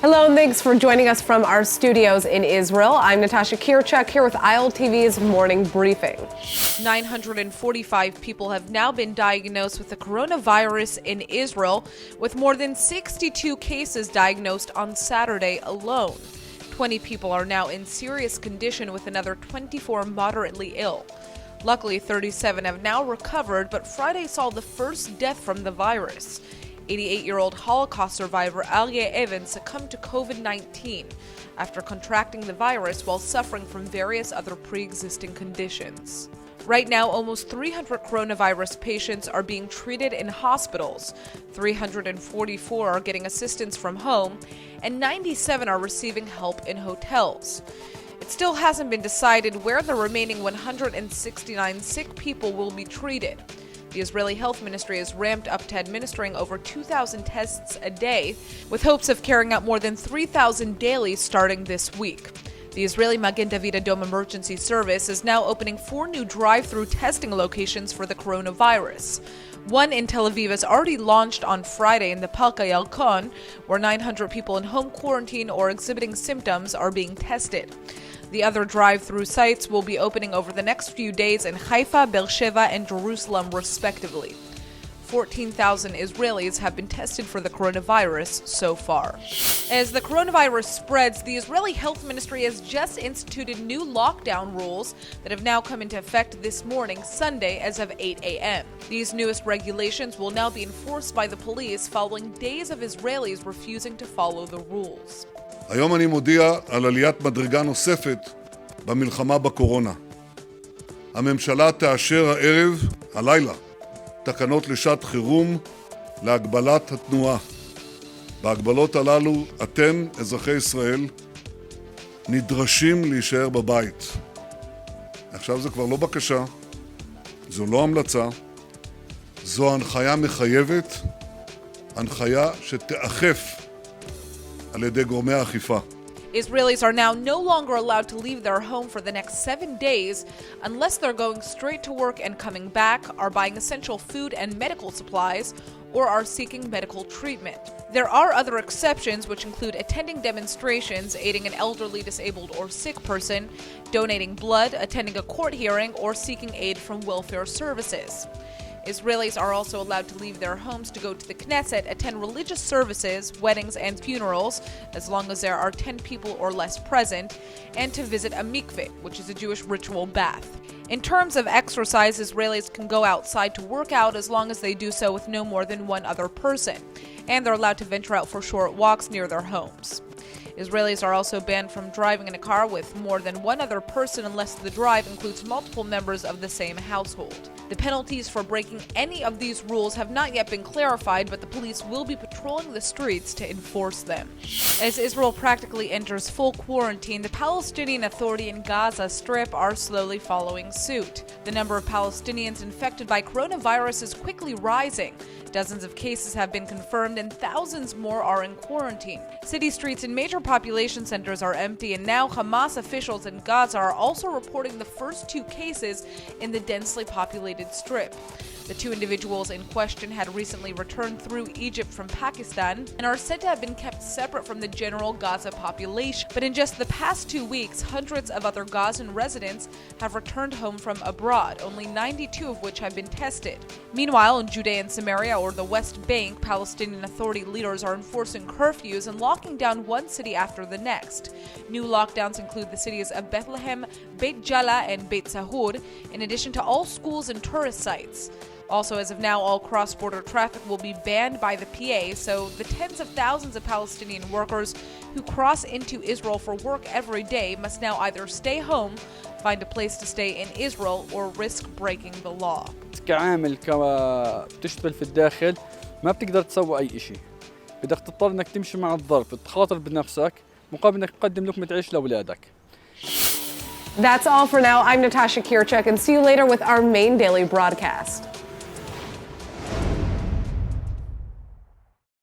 Hello and thanks for joining us from our studios in Israel. I'm Natasha Kirchak here with ILTV's morning briefing. 945 people have now been diagnosed with the coronavirus in Israel, with more than 62 cases diagnosed on Saturday alone. 20 people are now in serious condition, with another 24 moderately ill. Luckily, 37 have now recovered, but Friday saw the first death from the virus. 88-year-old Holocaust survivor Aryeh Even succumbed to COVID-19 after contracting the virus while suffering from various other pre-existing conditions. Right now, almost 300 coronavirus patients are being treated in hospitals. 344 are getting assistance from home, and 97 are receiving help in hotels. It still hasn't been decided where the remaining 169 sick people will be treated. The Israeli Health Ministry is ramped up to administering over 2,000 tests a day, with hopes of carrying out more than 3,000 daily starting this week. The Israeli Magen David Adom Emergency Service is now opening 4 new drive-through testing locations for the coronavirus. One in Tel Aviv has already launched on Friday in the Park Yalkon, where 900 people in home quarantine or exhibiting symptoms are being tested. The other drive-through sites will be opening over the next few days in Haifa, Beersheba, and Jerusalem, respectively. 14,000 Israelis have been tested for the coronavirus so far. As the coronavirus spreads, the Israeli Health Ministry has just instituted new lockdown rules that have now come into effect this morning, Sunday, as of 8 a.m. These newest regulations will now be enforced by the police following days of Israelis refusing to follow the rules. היום אני מודיע על עליית מדרגה נוספת במלחמה בקורונה. הממשלה תאשר הערב, הלילה, תקנות לשעת חירום להגבלת התנועה. בהגבלות הללו אתם, אזרחי ישראל, נדרשים להישאר בבית. עכשיו זה כבר לא בקשה, זו לא המלצה, זו הנחיה מחייבת, הנחיה שתאכף על ידי גורמי האכיפה. Israelis are now no longer allowed to leave their home for the next 7 days unless they're going straight to work and coming back, are buying essential food and medical supplies, or are seeking medical treatment. There are other exceptions, which include attending demonstrations, aiding an elderly, disabled, or sick person, donating blood, attending a court hearing, or seeking aid from welfare services. Israelis are also allowed to leave their homes to go to the Knesset, attend religious services, weddings, and funerals, as long as there are 10 people or less present, and to visit a mikveh, which is a Jewish ritual bath. In terms of exercise, Israelis can go outside to work out as long as they do so with no more than one other person, and they're allowed to venture out for short walks near their homes. Israelis are also banned from driving in a car with more than one other person unless the drive includes multiple members of the same household. The penalties for breaking any of these rules have not yet been clarified, but the police will be patrolling the streets to enforce them. As Israel practically enters full quarantine, the Palestinian Authority in Gaza Strip are slowly following suit. The number of Palestinians infected by coronavirus is quickly rising. Dozens of cases have been confirmed and thousands more are in quarantine. City streets in major population centers are empty, and now Hamas officials in Gaza are also reporting the first 2 cases in the densely populated strip. The 2 individuals in question had recently returned through Egypt from Pakistan and are said to have been kept separate from the general Gaza population. But in just the past 2 weeks, hundreds of other Gazan residents have returned home from abroad, only 92 of which have been tested. Meanwhile, in Judea and Samaria, or the West Bank, Palestinian Authority leaders are enforcing curfews and locking down one city after the next. New lockdowns include the cities of Bethlehem, Beit Jala, and Beit Sahud, in addition to all schools and tourist sites. Also, as of now, all cross-border traffic will be banned by the PA, so the tens of thousands of Palestinian workers who cross into Israel for work every day must now either stay home, find a place to stay in Israel, or risk breaking the law. كعامل بتشتغل في الداخل ما بتقدر تسوي أي شيء. بدك تضطر إنك تمشي مع الظرف، تخاطر بنفسك مقابل إنك تقدم لقمة عيش لأولادك. That's all for now. I'm Natasha Kirchak, and see you later with our main daily broadcast.